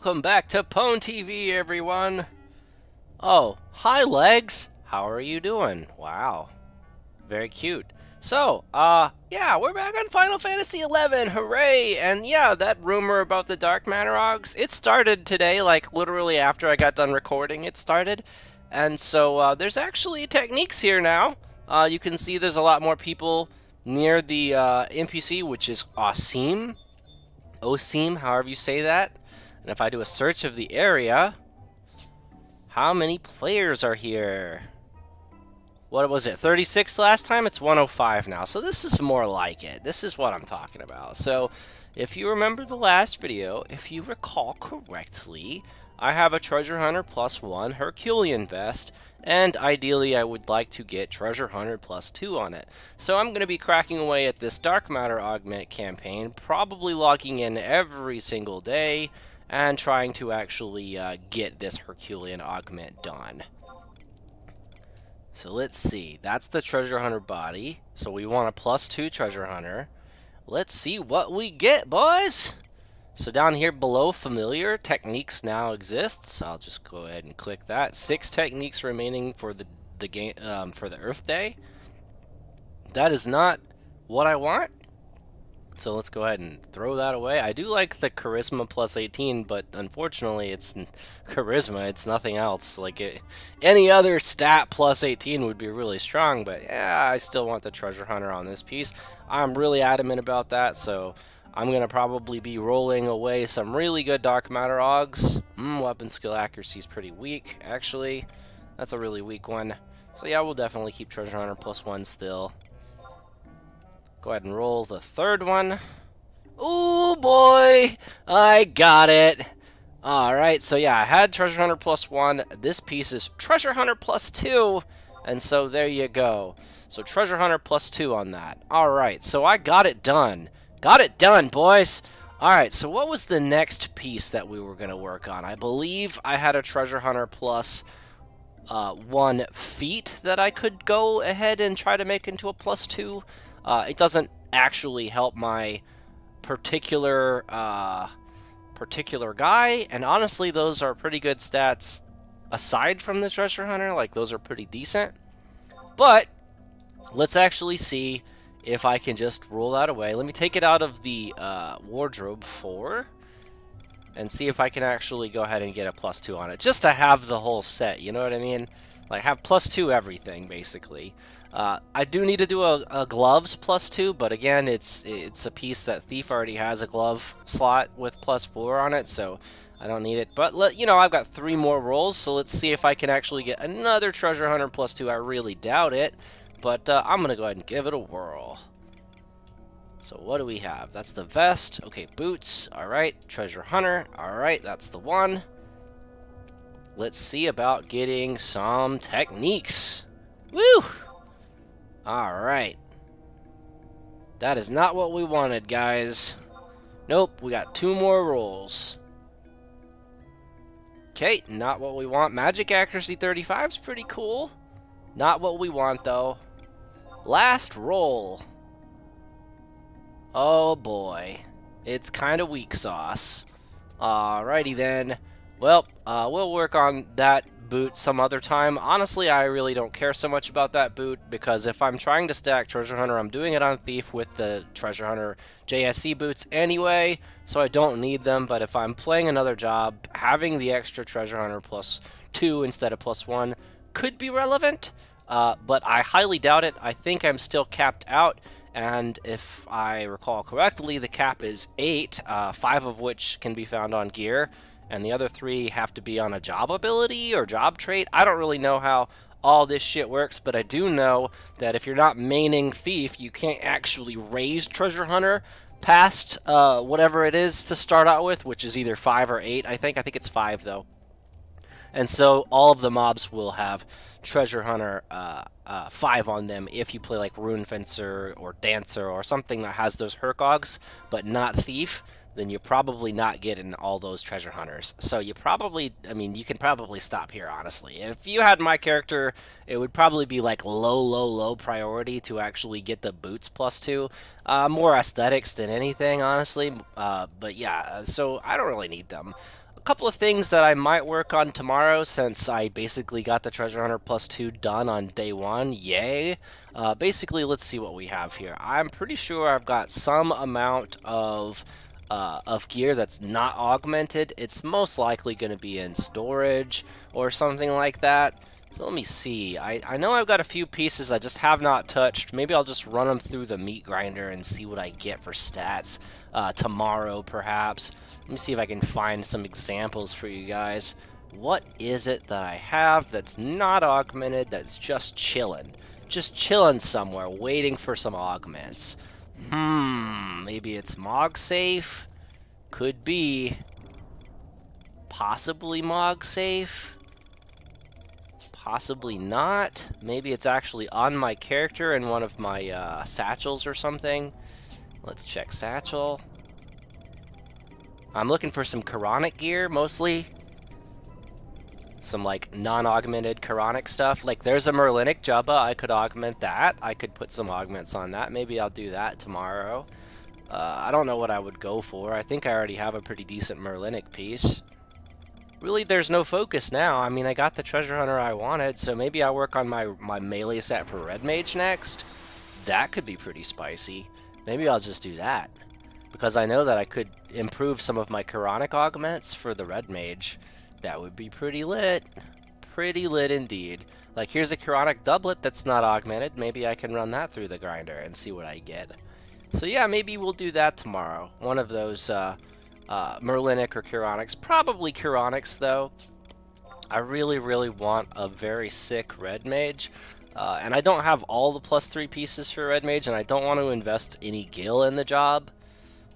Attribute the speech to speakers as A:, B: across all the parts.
A: welcome back to PwnTV, everyone. Oh, hi, Legs. How are you doing? Wow, very cute. So, yeah, we're back on Final Fantasy XI. Hooray! And yeah, that rumor about the Dark Matter Augs, it started today, like literally after I got done recording, it started. And so, there's actually techniques here now. You can see there's a lot more people near the NPC, which is awesome. Osim, however you say that. And if I do a search of the area, how many players are here? What was it, 36 last time? It's 105 now. So this is more like it. This is what I'm talking about. So if you remember the last video, if you recall correctly, I have a Treasure Hunter +1 Herculean vest, and ideally I would like to get Treasure Hunter +2 on it. So I'm going to be cracking away at this Dark Matter Augment campaign, probably logging in every single day, and trying to actually get this Herculean Augment done. So let's see, that's the Treasure Hunter body, so we want a +2 Treasure Hunter. Let's see what we get, boys! So down here below familiar, techniques now exists. I'll just go ahead and click that. 6 techniques remaining for the game for the Earth Day. That is not what I want. So let's go ahead and throw that away. I do like the charisma +18, but unfortunately it's charisma, it's nothing else. Like any other stat +18 would be really strong, but yeah, I still want the Treasure Hunter on this piece. I'm really adamant about that, so I'm going to probably be rolling away some really good Dark Matter Augs. Weapon skill accuracy is pretty weak, actually. That's a really weak one. So yeah, we'll definitely keep Treasure Hunter +1 still. Go ahead and roll the third one. Ooh, boy! I got it! Alright, so yeah, I had Treasure Hunter +1. This piece is Treasure Hunter +2. And so there you go. So Treasure Hunter +2 on that. Alright, so I got it done. Got it done, boys! Alright, so what was the next piece that we were going to work on? I believe I had a Treasure Hunter +1 feat that I could go ahead and try to make into a +2. It doesn't actually help my particular guy, and honestly, those are pretty good stats aside from the Treasure Hunter. Like, those are pretty decent. But let's actually see if I can just roll that away. Let me take it out of the wardrobe and see if I can actually go ahead and get a +2 on it, just to have the whole set, you know what I mean? Like, have +2 everything, basically. I do need to do a gloves +2, but again, it's a piece that Thief already has a glove slot with +4 on it, so I don't need it. But, you know, I've got 3 more rolls, so let's see if I can actually get another Treasure Hunter +2. I really doubt it, but I'm going to go ahead and give it a whirl. So what do we have? That's the vest. Okay, boots. Alright, Treasure Hunter. Alright, that's the one. Let's see about getting some techniques. Woo! Alright. That is not what we wanted, guys. Nope, we got 2 more rolls. Okay, not what we want. Magic accuracy 35 is pretty cool. Not what we want, though. Last roll. Oh, boy. It's kind of weak sauce. Alrighty, then. Well, we'll work on that boot some other time. Honestly, I really don't care so much about that boot, because if I'm trying to stack Treasure Hunter, I'm doing it on Thief with the Treasure Hunter JSC boots anyway, so I don't need them. But if I'm playing another job, having the extra Treasure Hunter +2 instead of +1 could be relevant, but I highly doubt it. I think I'm still capped out, and if I recall correctly, the cap is 8, 5 of which can be found on gear, and the other 3 have to be on a job ability or job trait. I don't really know how all this shit works, but I do know that if you're not maining Thief, you can't actually raise Treasure Hunter past whatever it is to start out with, which is either 5 or 8, I think. I think it's 5, though. And so all of the mobs will have Treasure Hunter 5 on them if you play like Rune Fencer or Dancer or something that has those Hercogs, but not Thief. Then you're probably not getting all those Treasure Hunters. So you probably, I mean, you can probably stop here, honestly. If you had my character, it would probably be like low priority to actually get the boots +2. More aesthetics than anything, honestly. But yeah, so I don't really need them. couple of things that I might work on tomorrow since I basically got the Treasure Hunter +2 done on day 1. Yay! Basically, let's see what we have here. I'm pretty sure I've got some amount of gear that's not augmented. It's most likely going to be in storage or something like that. So let me see. I know I've got a few pieces I just have not touched. Maybe I'll just run them through the meat grinder and see what I get for stats tomorrow, perhaps. Let me see if I can find some examples for you guys. What is it that I have that's not augmented, that's just chilling? Just chilling somewhere, waiting for some augments. Maybe it's Mog safe? Could be. Possibly Mog safe? Possibly not. Maybe it's actually on my character in one of my satchels or something. Let's check satchel. I'm looking for some Quranic gear, mostly. Some, like, non-augmented Quranic stuff. Like, there's a Merlinic Jubba. I could augment that. I could put some augments on that. Maybe I'll do that tomorrow. I don't know what I would go for. I think I already have a pretty decent Merlinic piece. Really, there's no focus now. I mean, I got the Treasure Hunter I wanted, so maybe I'll work on my melee set for Red Mage next. That could be pretty spicy. Maybe I'll just do that. Because I know that I could improve some of my Quranic augments for the Red Mage. That would be pretty lit. Pretty lit indeed. Like, here's a Quranic doublet that's not augmented. Maybe I can run that through the grinder and see what I get. So yeah, maybe we'll do that tomorrow. One of those Merlinic or Quranics. Probably Quranics, though. I really, really want a very sick Red Mage. And I don't have all the +3 pieces for Red Mage, and I don't want to invest any gil in the job.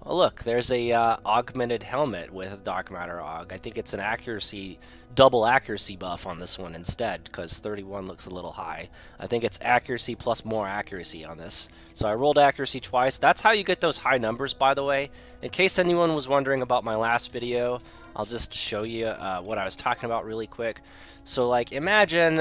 A: Oh, look, there's a augmented helmet with a Dark Matter Aug. I think it's an accuracy, double accuracy buff on this one instead, because 31 looks a little high. I think it's accuracy plus more accuracy on this. So I rolled accuracy twice. That's how you get those high numbers, by the way. In case anyone was wondering about my last video, I'll just show you what I was talking about really quick. So, like, imagine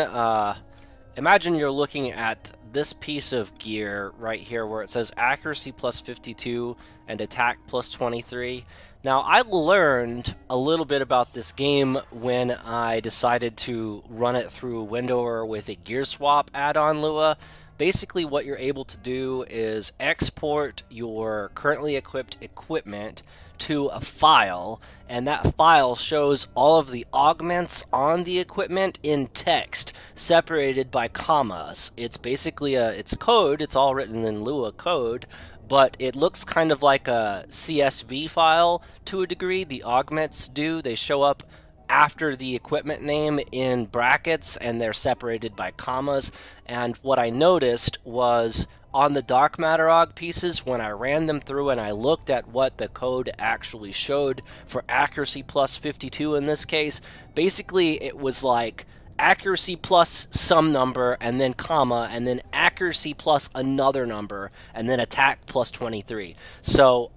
A: you're looking at this piece of gear right here where it says accuracy +52 and attack +23. Now, I learned a little bit about this game when I decided to run it through Windower with a gear swap add-on Lua. Basically, what you're able to do is export your currently equipped equipment to a file, and that file shows all of the augments on the equipment in text, separated by commas. It's basically it's code, it's all written in Lua code, but it looks kind of like a CSV file to a degree. The augments do. They show up after the equipment name in brackets, and they're separated by commas. And what I noticed was on the Dark Matter Aug pieces, when I ran them through and I looked at what the code actually showed for accuracy +52 in this case, basically it was like accuracy plus some number, and then comma, and then accuracy plus another number, and then attack +23. So,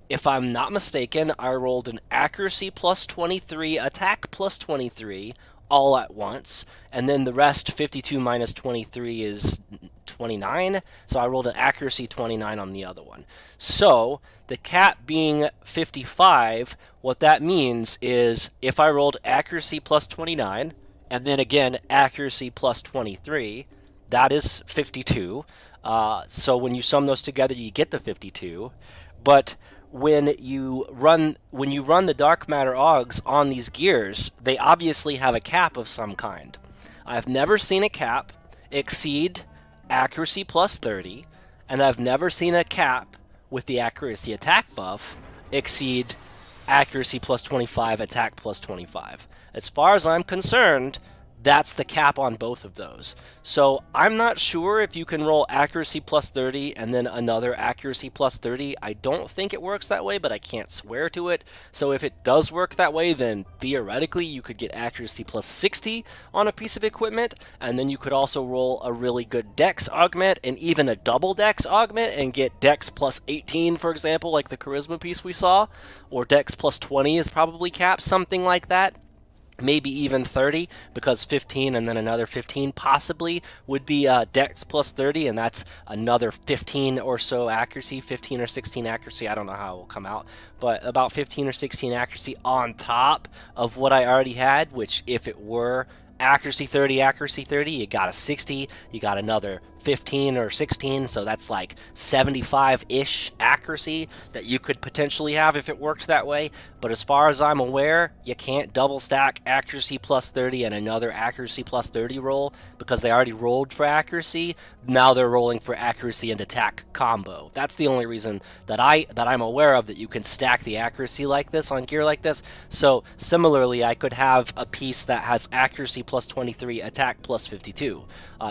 A: if I'm not mistaken, I rolled an accuracy +23, attack +23, all at once, and then the rest, 52 minus 23 is 29, so I rolled an accuracy 29 on the other one. So, the cap being 55, what that means is if I rolled accuracy +29, and then again, accuracy +23, that is 52. So when you sum those together, you get the 52. But when you run the Dark Matter Augs on these gears, they obviously have a cap of some kind. I've never seen a cap exceed accuracy +30, and I've never seen a cap with the accuracy attack buff exceed accuracy +25, attack +25. As far as I'm concerned, that's the cap on both of those. So I'm not sure if you can roll accuracy +30 and then another accuracy +30. I don't think it works that way, but I can't swear to it. So if it does work that way, then theoretically you could get accuracy +60 on a piece of equipment, and then you could also roll a really good dex augment and even a double dex augment and get dex +18, for example, like the charisma piece we saw, or dex +20 is probably capped, something like that. maybe even 30, because 15 and then another 15 possibly would be dex plus 30, and that's another 15 or so accuracy, 15 or 16 accuracy. I don't know how it will come out, but about 15 or 16 accuracy on top of what I already had, which if it were accuracy 30, you got a 60, you got another 15 or 16, so that's like 75-ish accuracy that you could potentially have if it worked that way. But as far as I'm aware, you can't double stack accuracy plus 30 and another accuracy plus 30 roll, because they already rolled for accuracy. Now they're rolling for accuracy and attack combo. That's the only reason that I'm aware of that you can stack the accuracy like this on gear like this. So similarly, I could have a piece that has accuracy plus 23, attack plus 52.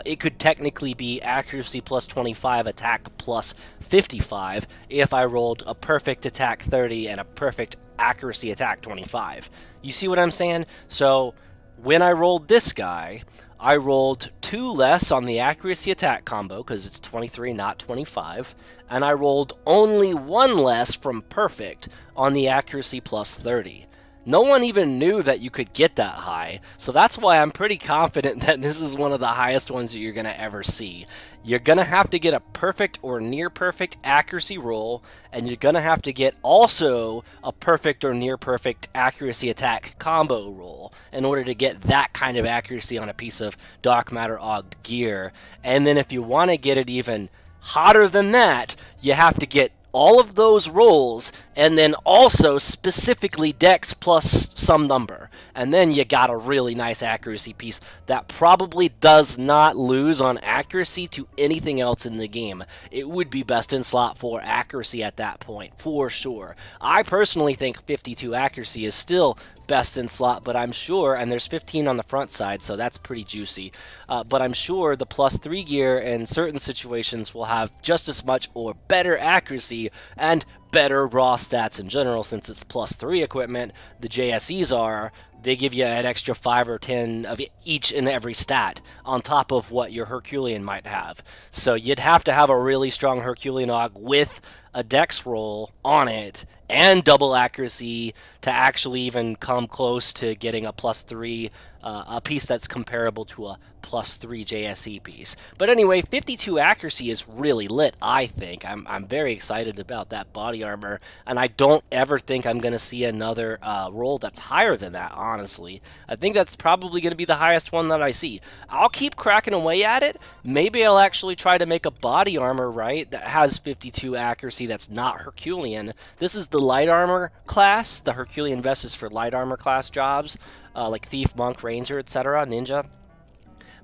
A: It could technically be accuracy plus 25, attack plus 55 if I rolled a perfect attack 30 and a perfect accuracy attack 25. You see what I'm saying? So when I rolled this guy, I rolled 2 less on the accuracy attack combo because it's 23, not 25, and I rolled only 1 less from perfect on the accuracy plus 30. No one even knew that you could get that high, so that's why I'm pretty confident that this is one of the highest ones that you're going to ever see. You're going to have to get a perfect or near perfect accuracy roll, and you're going to have to get also a perfect or near perfect accuracy attack combo roll in order to get that kind of accuracy on a piece of dark matter Augs gear. And then if you want to get it even hotter than that, you have to get all of those rolls, and then also specifically dex plus some number. And then you got a really nice accuracy piece that probably does not lose on accuracy to anything else in the game. It would be best in slot for accuracy at that point, for sure. I personally think 52 accuracy is still best in slot, but I'm sure, and there's 15 on the front side, so that's pretty juicy, but I'm sure the plus 3 gear in certain situations will have just as much or better accuracy and better raw stats in general. Since it's plus 3 equipment, the JSEs they give you an extra 5 or 10 of each and every stat on top of what your Herculean might have. So you'd have to have a really strong Herculean Aug with a dex roll on it and double accuracy to actually even come close to getting a plus 3, a piece that's comparable to a plus 3 JSE piece. But anyway, 52 accuracy is really lit, I think. I'm very excited about that body armor, and I don't ever think I'm going to see another roll that's higher than that, honestly. I think that's probably going to be the highest one that I see. I'll keep cracking away at it. Maybe I'll actually try to make a body armor, right, that has 52 accuracy that's not Herculean. This is the light armor class. The Herculean vest is for light armor class jobs, like Thief, Monk, Ranger, etc., Ninja.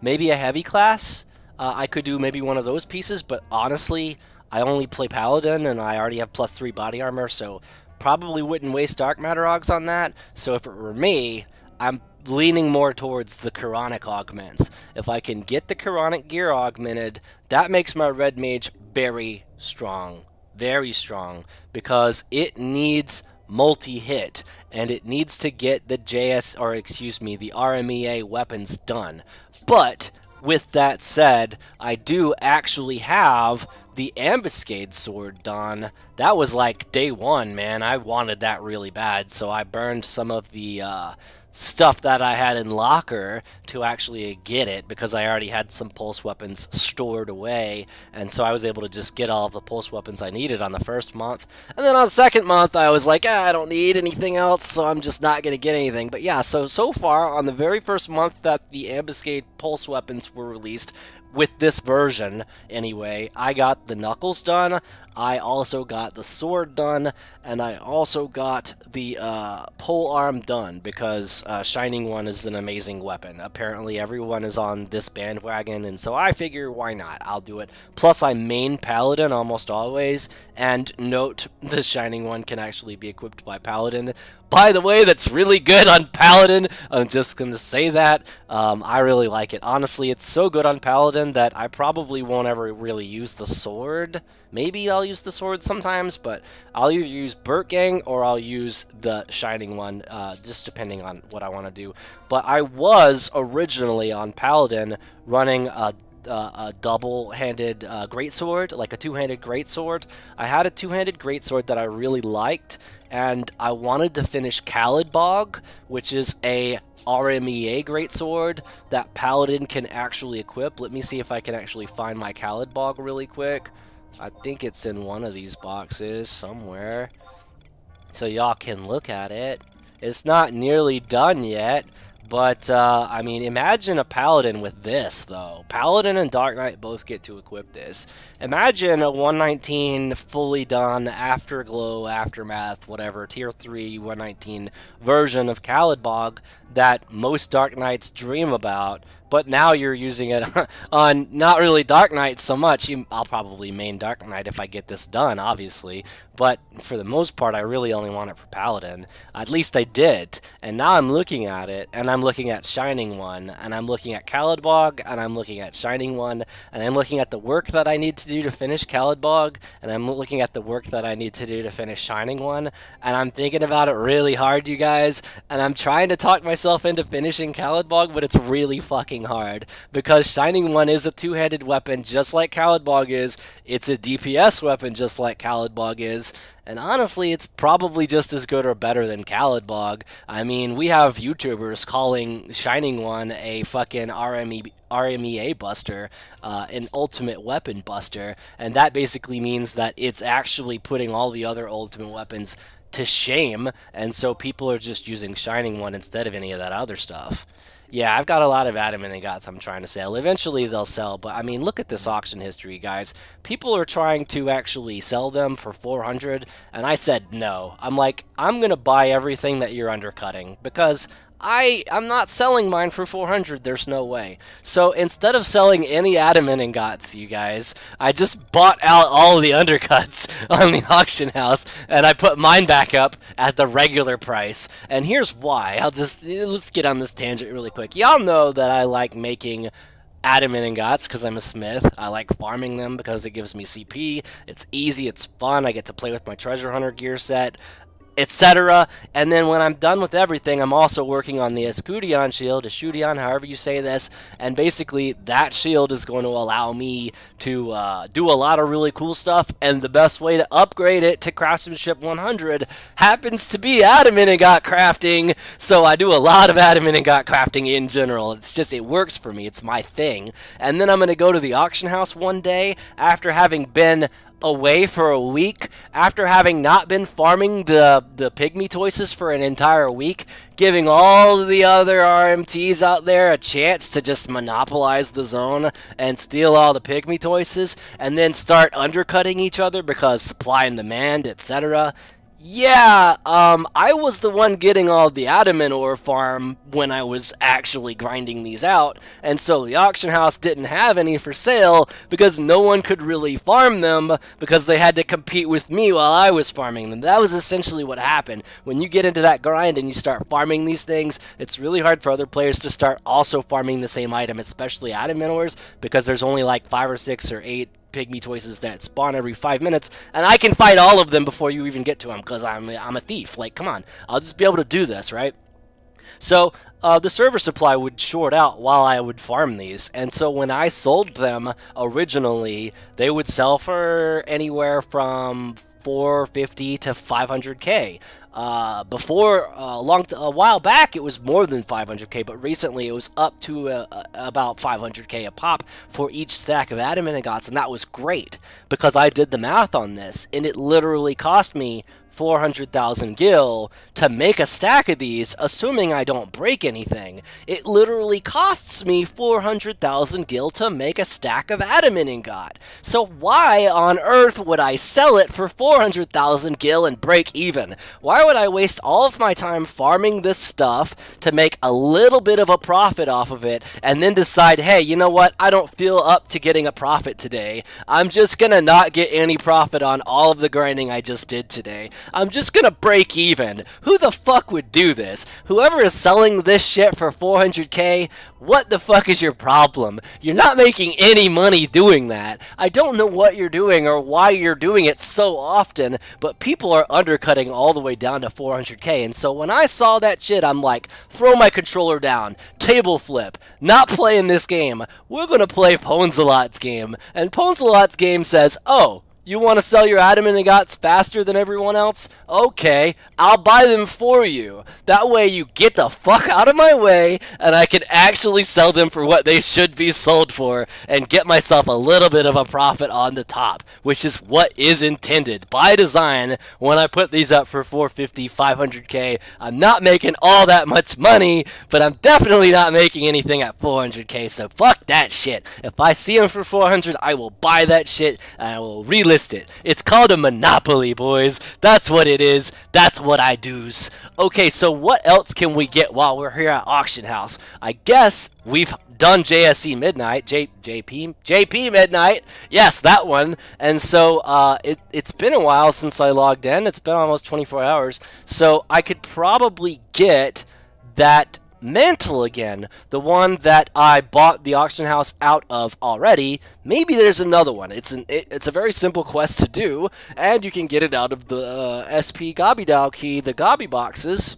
A: Maybe a heavy class. I could do maybe one of those pieces, but honestly, I only play Paladin, and I already have plus 3 body armor, so probably wouldn't waste Dark Matter Augs on that. So if it were me, I'm leaning more towards the Chironic augments. If I can get the Chironic gear augmented, that makes my Red Mage very strong, because it needs multi-hit, and it needs to get the the RMEA weapons done. But with that said, I do actually have the Ambuscade sword done. That was like day 1, man. I wanted that really bad, so I burned some of the stuff that I had in locker to actually get it, because I already had some pulse weapons stored away, and so I was able to just get all of the pulse weapons I needed on the first month. And then on the second month I was like, I don't need anything else, so I'm just not gonna get anything. But yeah, so far on the very first month that the Ambuscade pulse weapons were released, with this version anyway, I got the knuckles done, I also got the sword done, and I also got the pole arm done, because Shining One is an amazing weapon. Apparently everyone is on this bandwagon, and so I figure, why not? I'll do it. Plus I main Paladin almost always, and note, the Shining One can actually be equipped by Paladin. By the way, that's really good on Paladin. I'm just going to say that. I really like it. Honestly, it's so good on Paladin that I probably won't ever really use the sword. Maybe I'll use the sword sometimes, but I'll either use Burtgang or I'll use the Shining One, just depending on what I want to do. But I was originally on Paladin running a a double-handed greatsword, like a two-handed greatsword. I had a two-handed greatsword that I really liked, and I wanted to finish Bog, which is a RMEA greatsword that Paladin can actually equip. Let me see if I can actually find my Bog really quick. I think it's in one of these boxes somewhere, so y'all can look at it. It's not nearly done yet, but I mean, imagine a Paladin with this, though. Paladin and Dark Knight both get to equip this. Imagine a 119 fully done Afterglow, Aftermath, whatever, tier 3 119 version of Bog that most Dark Knights dream about, but now you're using it on not really Dark Knight so much. I'll probably main Dark Knight if I get this done, obviously, but for the most part, I really only want it for Paladin. At least I did, and now I'm looking at it, and I'm looking at Shining One, and I'm looking at Bog, and I'm looking at Shining One, and I'm looking at the work that I need to do to finish Bog, and I'm looking at the work that I need to do to finish Shining One, and I'm thinking about it really hard, you guys, and I'm trying to talk myself into finishing Bog, but it's really fucking hard, because Shining One is a two-handed weapon just like Bog is, it's a DPS weapon just like Bog is, and honestly, it's probably just as good or better than Bog. I mean, we have YouTubers calling Shining One a fucking RMEA buster, an ultimate weapon buster, and that basically means that it's actually putting all the other ultimate weapons to shame, and so people are just using Shining One instead of any of that other stuff. Yeah, I've got a lot of adamant ingots I'm trying to sell. Eventually they'll sell, but I mean, look at this auction history, guys. People are trying to actually sell them for 400, and I said no. I'm like, I'm gonna buy everything that you're undercutting, because I'm not selling mine for 400, there's no way. So instead of selling any adamant ingots, you guys, I just bought out all the undercuts on the auction house, and I put mine back up at the regular price. And here's why. Let's get on this tangent really quick. Y'all know that I like making adamant ingots because I'm a smith. I like farming them because it gives me CP. It's easy, it's fun, I get to play with my treasure hunter gear set, etc. And then when I'm done with everything, I'm also working on the Escudion shield, Escudion, however you say this, and basically that shield is going to allow me to do a lot of really cool stuff, and the best way to upgrade it to Craftsmanship 100 happens to be adamant ingot crafting, so I do a lot of adamant ingot crafting in general. It's just, it works for me, it's my thing. And then I'm going to go to the auction house one day after having been away for a week, after having not been farming the pygmy toises for an entire week, giving all the other RMTs out there a chance to just monopolize the zone and steal all the pygmy toises, and then start undercutting each other because supply and demand, etc. Yeah, I was the one getting all the adamant ore farm when I was actually grinding these out, and so the auction house didn't have any for sale because no one could really farm them because they had to compete with me while I was farming them. That was essentially what happened. When you get into that grind and you start farming these things, it's really hard for other players to start also farming the same item, especially adamant ores, because there's only like 5 or 6 or 8 pygmy toises that spawn every 5 minutes, and I can fight all of them before you even get to them because I'm a thief. Like, come on, I'll just be able to do this, right? So the server supply would short out while I would farm these, and so when I sold them originally, they would sell for anywhere from 450 to 500k. Before a while back, it was more than 500k, but recently it was up to about 500k a pop for each stack of adamant ingots, and that was great because I did the math on this, and it literally cost me 400,000 gil to make a stack of these, assuming I don't break anything. It literally costs me 400,000 gil to make a stack of adamant ingot. So why on earth would I sell it for 400,000 gil and break even? Why would I waste all of my time farming this stuff to make a little bit of a profit off of it and then decide, hey, you know what, I don't feel up to getting a profit today. I'm just gonna not get any profit on all of the grinding I just did today. I'm just gonna break even. Who the fuck would do this? Whoever is selling this shit for 400k, what the fuck is your problem? You're not making any money doing that. I don't know what you're doing or why you're doing it so often, but people are undercutting all the way down to 400k, and so when I saw that shit, I'm like, throw my controller down, table flip, not playing this game. We're gonna play PwnTV's game, and PwnTV's game says, oh, you want to sell your item and ingots faster than everyone else? Okay, I'll buy them for you. That way you get the fuck out of my way, and I can actually sell them for what they should be sold for, and get myself a little bit of a profit on the top, which is what is intended by design when I put these up for 450, 500k. I'm not making all that much money, but I'm definitely not making anything at 400k, so fuck that shit. If I see them for 400, I will buy that shit, and I will relist it. It's called a monopoly, boys. That's what it is. That's what I do's. Okay, so what else can we get while we're here at Auction House? I guess we've done JSE Midnight, JP Midnight. Yes, that one. And so it's been a while since I logged in. It's been almost 24 hours. So I could probably get that mantle again, the one that I bought the auction house out of already. Maybe there's another one. It's a very simple quest to do, and you can get it out of the SP Gobby key, the Gobby boxes.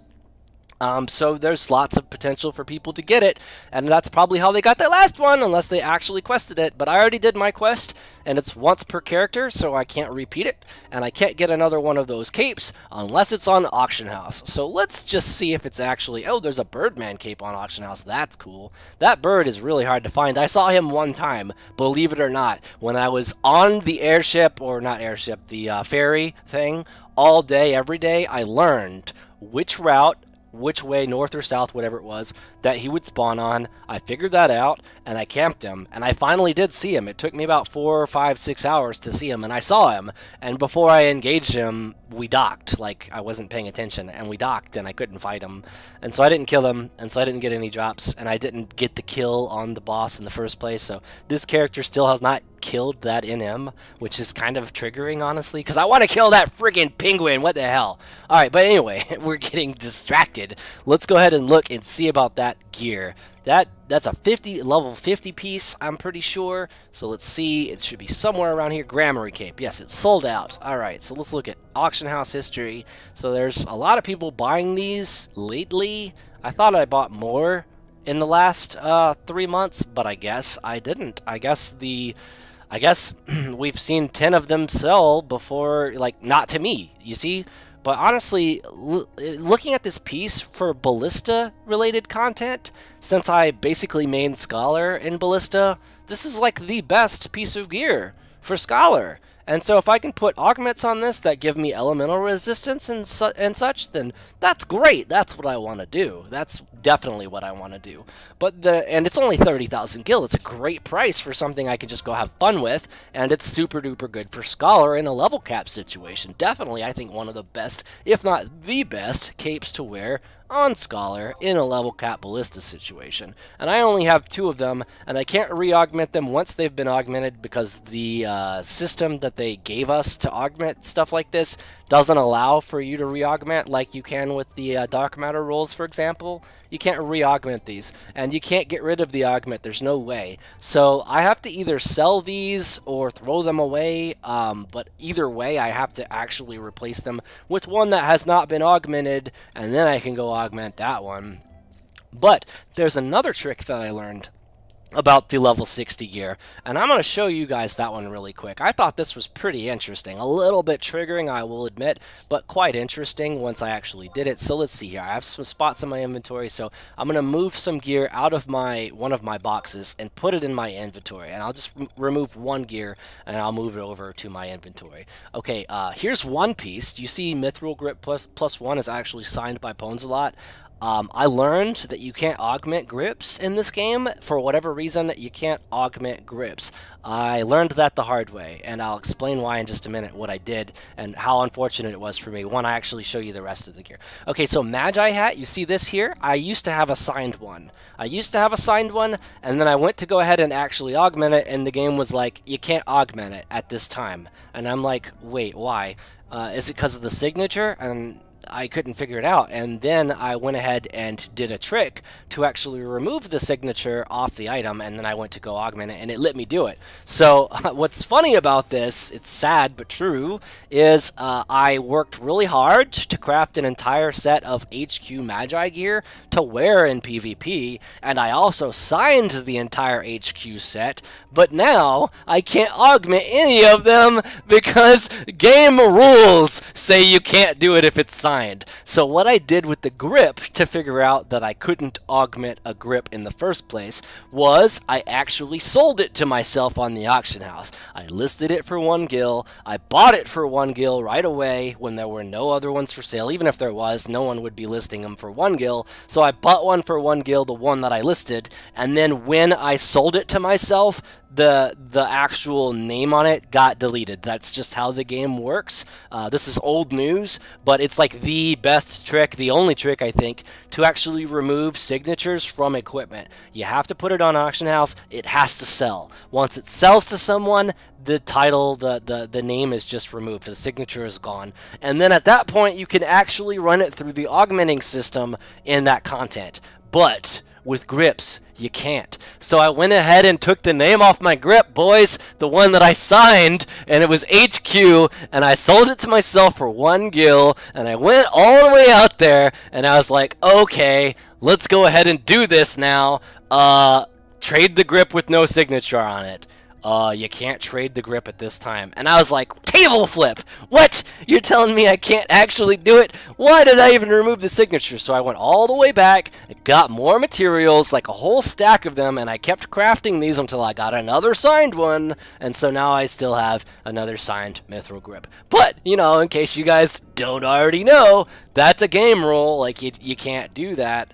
A: So there's lots of potential for people to get it, and that's probably how they got that last one, unless they actually quested it. But I already did my quest, and it's once per character, so I can't repeat it, and I can't get another one of those capes unless it's on Auction House. So let's just see if it's actually... Oh, there's a Birdman cape on Auction House. That's cool. That bird is really hard to find. I saw him one time, believe it or not, when I was on the airship, or not airship, the ferry thing, all day, every day. I learned which route, which way, north or south, whatever it was, that he would spawn on. I figured that out, and I camped him, and I finally did see him. It took me about 4, 5, 6 hours to see him, and I saw him, and before I engaged him, we docked. Like, I wasn't paying attention, and we docked, and I couldn't fight him, and so I didn't kill him, and so I didn't get any drops, and I didn't get the kill on the boss in the first place, so this character still has not killed that in him, which is kind of triggering, honestly, because I want to kill that freaking penguin. What the hell? Alright, but anyway, we're getting distracted. Let's go ahead and look and see about that gear. That's a level 50 piece, I'm pretty sure. So let's see. It should be somewhere around here. Grammary cape. Yes, it's sold out. Alright, so let's look at auction house history. So there's a lot of people buying these lately. I thought I bought more in the last 3 months, but I guess I didn't. I guess we've seen 10 of them sell before, like, not to me, you see? But honestly, looking at this piece for Ballista-related content, since I basically main Scholar in Ballista, this is like the best piece of gear for Scholar. And so if I can put augments on this that give me elemental resistance and such, then that's great. That's what I want to do. That's definitely what I want to do. And it's only 30,000 gil. It's a great price for something I can just go have fun with, and it's super duper good for Scholar in a level cap situation. Definitely, I think one of the best, if not the best, capes to wear on Scholar in a level cap Ballista situation. And I only have 2 of them, and I can't re-augment them once they've been augmented because the system that they gave us to augment stuff like this doesn't allow for you to re-augment like you can with the Dark Matter rules, for example. You can't re-augment these, and you can't get rid of the augment. There's no way. So I have to either sell these or throw them away, but either way I have to actually replace them with one that has not been augmented, and then I can go augment that one. But there's another trick that I learned about the level 60 gear, and I'm going to show you guys that one really quick. I thought this was pretty interesting. A little bit triggering, I will admit, but quite interesting once I actually did it. So let's see here. I have some spots in my inventory, so I'm going to move some gear out of one of my boxes and put it in my inventory, and I'll just remove one gear and I'll move it over to my inventory. Okay, here's one piece. Do you see Mithril Grip plus 1 is actually signed by PwnTV? I learned that you can't augment grips in this game. For whatever reason, you can't augment grips. I learned that the hard way, and I'll explain why in just a minute what I did and how unfortunate it was for me when I actually show you the rest of the gear. Okay, so Magi Hat, you see this here? I used to have a signed one. And then I went to go ahead and actually augment it, and the game was like, you can't augment it at this time. And I'm like, wait, why? Is it because of the signature? And I couldn't figure it out, and then I went ahead and did a trick to actually remove the signature off the item, and then I went to go augment it, and it let me do it. So what's funny about this, it's sad but true, is I worked really hard to craft an entire set of HQ Magi gear to wear in PvP, and I also signed the entire HQ set, but now I can't augment any of them because game rules say you can't do it if it's signed. So what I did with the grip to figure out that I couldn't augment a grip in the first place was I actually sold it to myself on the auction house. I listed it for 1 gil. I bought it for 1 gil right away when there were no other ones for sale. Even if there was, no one would be listing them for 1 gil. So I bought one for 1 gil, the one that I listed, and then when I sold it to myself, the actual name on it got deleted. That's just how the game works. This is old news, but it's like the best trick, the only trick I think, to actually remove signatures from equipment. You have to put it on auction house. It has to sell. Once it sells to someone, the title, the name is just removed. The signature is gone. And then at that point, you can actually run it through the augmenting system in that content. But with grips, you can't. So I went ahead and took the name off my grip, boys, the one that I signed, and it was HQ, and I sold it to myself for 1 gil, and I went all the way out there, and I was like, okay, let's go ahead and do this now. Trade the grip with no signature on it. You can't trade the grip at this time. And I was like, table flip! What? You're telling me I can't actually do it? Why did I even remove the signature? So I went all the way back, got more materials, like a whole stack of them, and I kept crafting these until I got another signed one. And so now I still have another signed mithril grip. But, you know, in case you guys don't already know, that's a game rule. Like, you can't do that.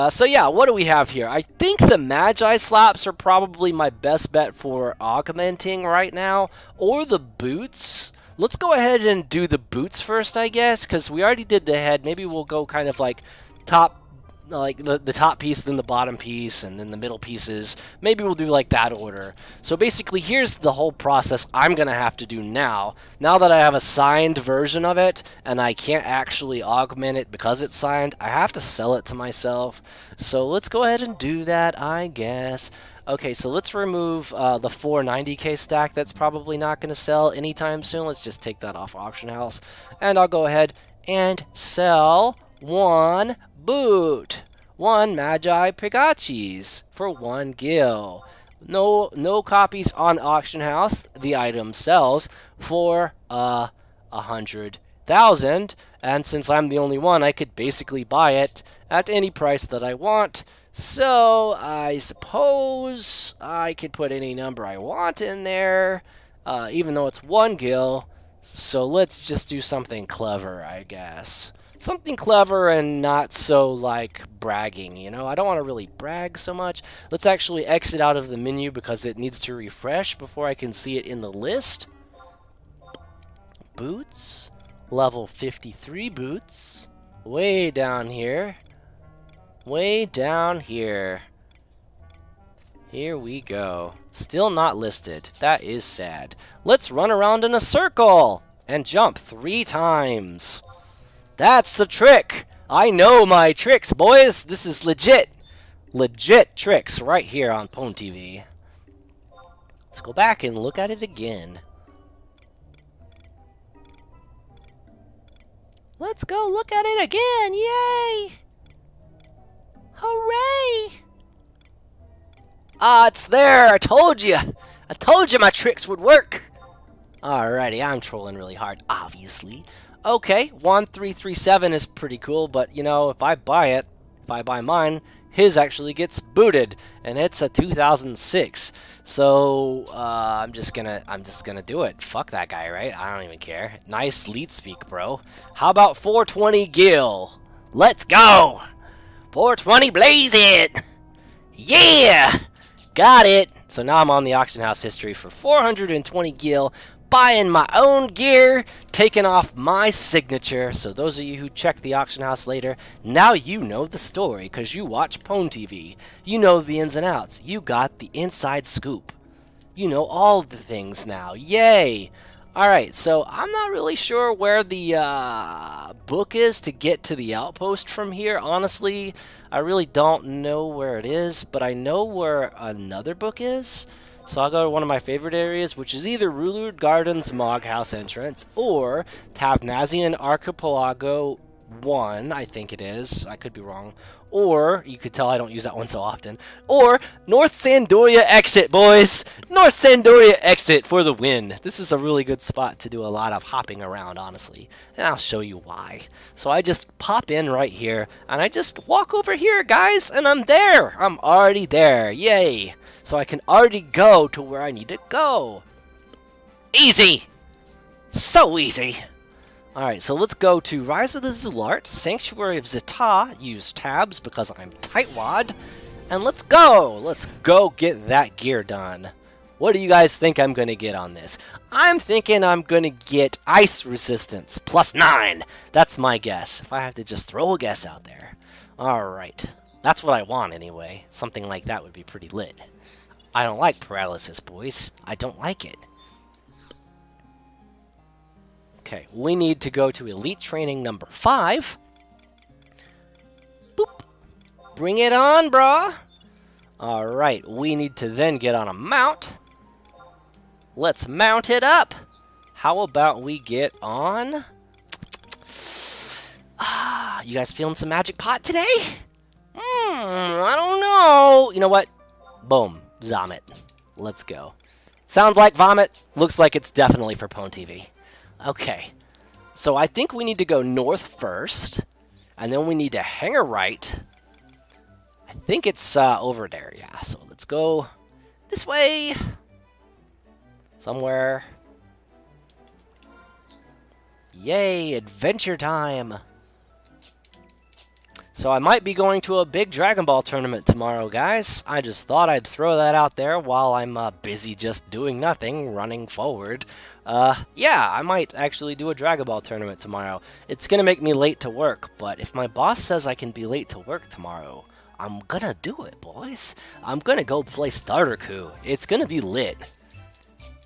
A: So yeah, what do we have here? I think the Magi slaps are probably my best bet for augmenting right now, or the boots. Let's go ahead and do the boots first, I guess, because we already did the head. Maybe we'll go kind of like top, like the top piece, then the bottom piece, and then the middle pieces. Maybe we'll do like that order. So basically, here's the whole process I'm gonna have to do now. Now that I have a signed version of it, and I can't actually augment it because it's signed, I have to sell it to myself. So let's go ahead and do that, I guess. Okay, so let's remove the 490k stack. That's probably not going to sell anytime soon. Let's just take that off auction house. And I'll go ahead and sell 1 boot. 1 Magi Pegachis for 1 gil. No copies on auction house. The item sells for 100,000. And since I'm the only one, I could basically buy it at any price that I want. So, I suppose I could put any number I want in there, even though it's 1 gil. So let's just do something clever, I guess. Something clever and not so, like, bragging, you know? I don't want to really brag so much. Let's actually exit out of the menu because it needs to refresh before I can see it in the list. Boots. Level 53 boots. Way down here. Way down here. Here we go. Still not listed. That is sad. Let's run around in a circle and jump 3 times. That's the trick. I know my tricks, boys. This is legit. Legit tricks right here on PwnTV. Let's go back and look at it again. Let's go look at it again. Yay! Hooray! Ah, it's there! I told you! I told you my tricks would work! Alrighty, I'm trolling really hard, obviously. Okay, 1337 is pretty cool, but, you know, if I buy mine, his actually gets booted, and it's a 2006. So, I'm just gonna do it. Fuck that guy, right? I don't even care. Nice lead speak, bro. How about 420 gil? Let's go! 420 blaze it! Yeah! Got it! So now I'm on the auction house history for 420 gil, buying my own gear, taking off my signature. So those of you who check the auction house later, now you know the story because you watch PwnTV. You know the ins and outs. You got the inside scoop. You know all the things now. Yay! Alright, so I'm not really sure where the book is to get to the outpost from here, honestly. I really don't know where it is, but I know where another book is. So I'll go to one of my favorite areas, which is either Rulud Gardens Mog House entrance, or Tabnazian Archipelago 1, I think it is. I could be wrong. Or, you could tell I don't use that one so often, or North Sandoria exit, boys! North Sandoria exit for the win. This is a really good spot to do a lot of hopping around, honestly. And I'll show you why. So I just pop in right here, and I just walk over here, guys, and I'm there! I'm already there. Yay! So I can already go to where I need to go. Easy! So easy! Alright, so let's go to Rise of the Zulart, Sanctuary of Zeta, use tabs because I'm tightwad, and let's go! Let's go get that gear done. What do you guys think I'm going to get on this? I'm thinking I'm going to get Ice Resistance, +9! That's my guess, if I have to just throw a guess out there. Alright, that's what I want anyway. Something like that would be pretty lit. I don't like paralysis, boys. I don't like it. Okay, we need to go to Elite Training number 5. Boop. Bring it on, brah. Alright, we need to then get on a mount. Let's mount it up. How about we get on... you guys feeling some magic pot today? I don't know. You know what? Boom. Vomit. Let's go. Sounds like vomit. Looks like it's definitely for PwnTV. Okay, so I think we need to go north first, and then we need to hang a right. I think it's over there, yeah, so let's go this way. Somewhere. Yay, adventure time. So I might be going to a big Dragon Ball tournament tomorrow, guys. I just thought I'd throw that out there while I'm busy just doing nothing, running forward. Yeah, I might actually do a Dragon Ball tournament tomorrow. It's gonna make me late to work, but if my boss says I can be late to work tomorrow, I'm gonna do it, boys. I'm gonna go play Starter Coup. It's gonna be lit.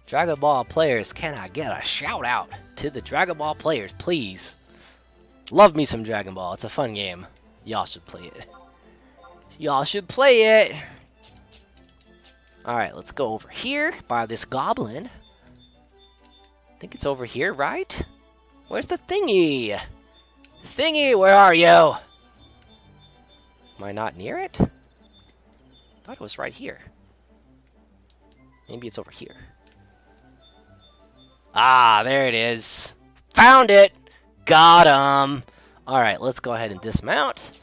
A: Dragon Ball players, can I get a shout out to the Dragon Ball players, please? Love me some Dragon Ball. It's a fun game. Y'all should play it. Y'all should play it. Alright, let's go over here by this goblin. I think it's over here, right? Where's the thingy? Thingy, where are you? Am I not near it? I thought it was right here. Maybe it's over here. Ah, there it is. Found it! Got him! Alright, let's go ahead and dismount.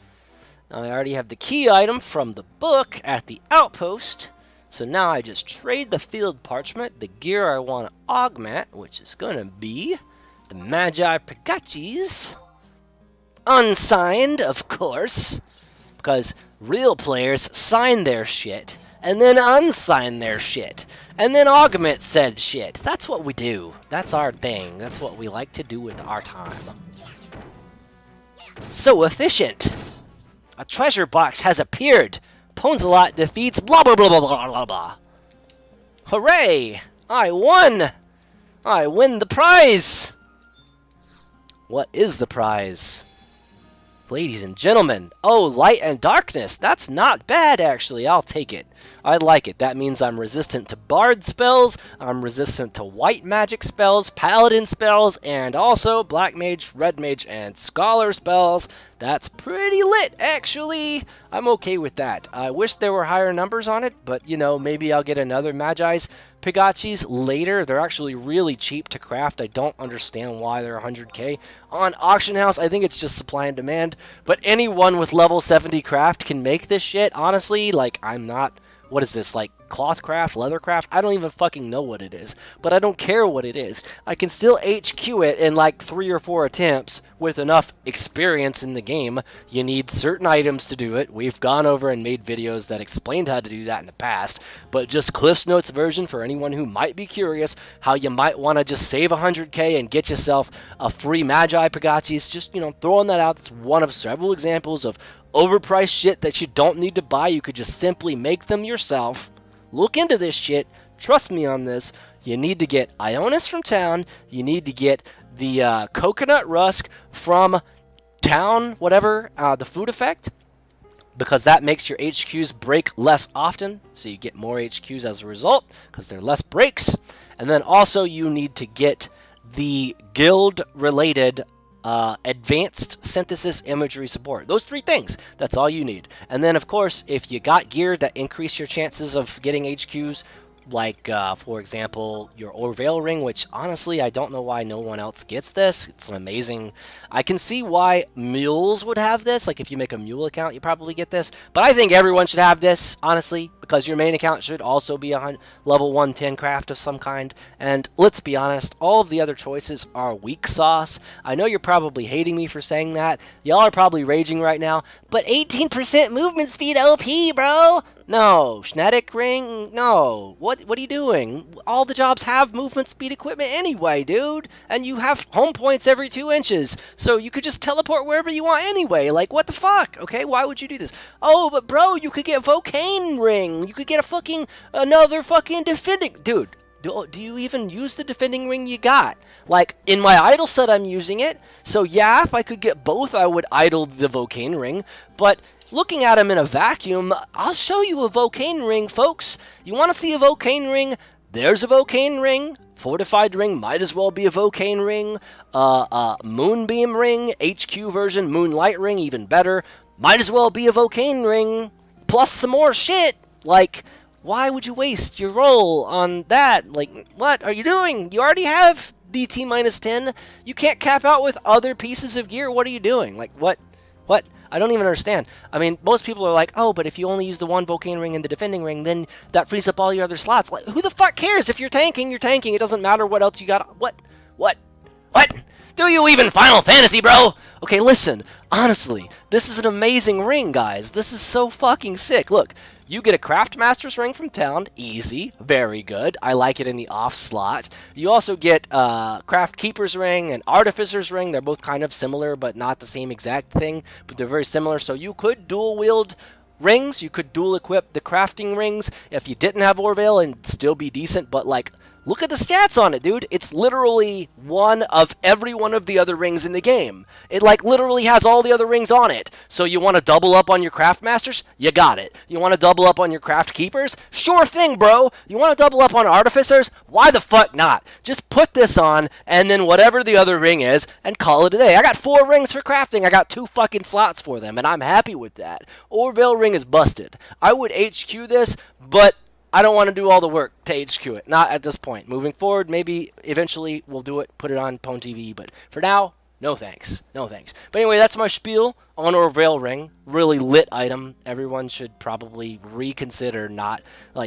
A: Now I already have the key item from the book at the outpost. So now I just trade the field parchment, the gear I want to augment, which is going to be the Magi Pikachu's. Unsigned, of course. Because real players sign their shit, and then unsign their shit, and then augment said shit. That's what we do. That's our thing. That's what we like to do with our time. So efficient! A treasure box has appeared! Ponzalot defeats blah blah blah blah blah blah blah. Hooray! I won! I win the prize! What is the prize? Ladies and gentlemen, oh, light and darkness. That's not bad, actually. I'll take it. I like it. That means I'm resistant to bard spells, I'm resistant to white magic spells, paladin spells, and also black mage, red mage, and scholar spells. That's pretty lit, actually. I'm okay with that. I wish there were higher numbers on it, but, you know, maybe I'll get another Magi's Pikachu's later. They're actually really cheap to craft. I don't understand why they're 100k. On Auction House, I think it's just supply and demand. But anyone with level 70 craft can make this shit. Honestly, like, I'm not... What is this, like cloth craft, leather craft. I don't even fucking know what it is, but I don't care what it is. I can still HQ it in like 3 or 4 attempts with enough experience in the game. You need certain items to do it. We've gone over and made videos that explained how to do that in the past, but just Cliff's Notes version for anyone who might be curious how you might want to just save 100k and get yourself a free Magi Pagachis. Just, you know, throwing that out. It's one of several examples of overpriced shit that you don't need to buy. You could just simply make them yourself. Look into this shit. Trust me on this. You need to get Ionis from town. You need to get the coconut rusk from town, whatever, the food effect, because that makes your HQs break less often, so you get more HQs as a result, because they're less breaks. And then also you need to get the guild-related advanced synthesis imagery support. Those 3 things. That's all you need. And then, of course, if you got gear that increase your chances of getting HQs, like, for example, your Orvale ring, which, honestly, I don't know why no one else gets this. It's amazing. I can see why mules would have this. Like, if you make a mule account, you probably get this. But I think everyone should have this, honestly, because your main account should also be a level 110 craft of some kind. And let's be honest, all of the other choices are weak sauce. I know you're probably hating me for saying that. Y'all are probably raging right now. But 18% movement speed OP, bro! No. Schnetic ring? No. What are you doing? All the jobs have movement speed equipment anyway, dude. And you have home points every 2 inches. So you could just teleport wherever you want anyway. Like, what the fuck? Okay, why would you do this? Oh, but bro, you could get Vocane ring. You could get another fucking defending... Dude, do you even use the defending ring you got? Like, in my idle set, I'm using it. So yeah, if I could get both, I would idle the Vocane ring. But looking at them in a vacuum, I'll show you a Vocane ring, folks. You want to see a Vocane ring? There's a Vocane ring. Fortified ring might as well be a Vocane ring. Moonbeam ring, HQ version, Moonlight ring, even better. Might as well be a Vocane ring. Plus some more shit. Like, why would you waste your roll on that? Like, what are you doing? You already have DT minus 10. You can't cap out with other pieces of gear. What are you doing? Like, what? I don't even understand. I mean, most people are like, oh, but if you only use the one Vocane ring and the defending ring, then that frees up all your other slots. Like, who the fuck cares? If you're tanking, you're tanking. It doesn't matter what else you got. What? Do you even Final Fantasy, bro? Okay, listen. Honestly, this is an amazing ring, guys. This is so fucking sick. Look, you get a Craft Master's ring from town. Easy. Very good. I like it in the off slot. You also get Craft Keeper's ring and Artificer's ring. They're both kind of similar, but not the same exact thing. But they're very similar. So you could dual wield rings. You could dual equip the crafting rings if you didn't have Orvale and still be decent. But, like, look at the stats on it, dude. It's literally one of every one of the other rings in the game. It, like, literally has all the other rings on it. So you want to double up on your Craft Masters? You got it. You want to double up on your Craft Keepers? Sure thing, bro. You want to double up on Artificers? Why the fuck not? Just put this on, and then whatever the other ring is, and call it a day. I got 4 rings for crafting. I got 2 fucking slots for them, and I'm happy with that. Orvale ring is busted. I would HQ this, but I don't want to do all the work to HQ it. Not at this point. Moving forward, maybe eventually we'll do it, put it on PwnTV, but for now, no thanks. No thanks. But anyway, that's my spiel on Orvale ring. Really lit item. Everyone should probably reconsider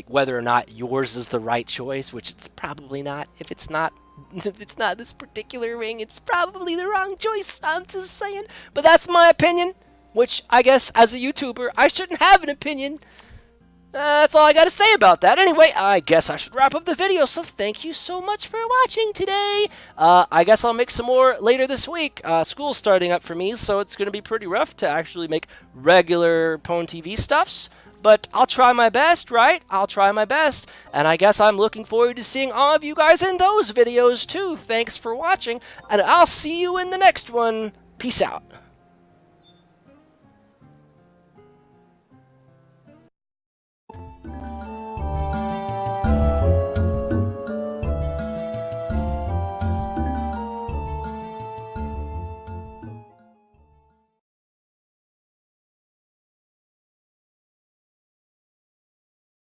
A: whether or not yours is the right choice, which it's probably not. If it's not this particular ring, it's probably the wrong choice. I'm just saying. But that's my opinion, which I guess as a YouTuber, I shouldn't have an opinion. That's all I got to say about that. Anyway, I guess I should wrap up the video, so thank you so much for watching today. I guess I'll make some more later this week. School's starting up for me, so it's going to be pretty rough to actually make regular PwnTV stuffs. But I'll try my best, right? I'll try my best. And I guess I'm looking forward to seeing all of you guys in those videos, too. Thanks for watching, and I'll see you in the next one. Peace out.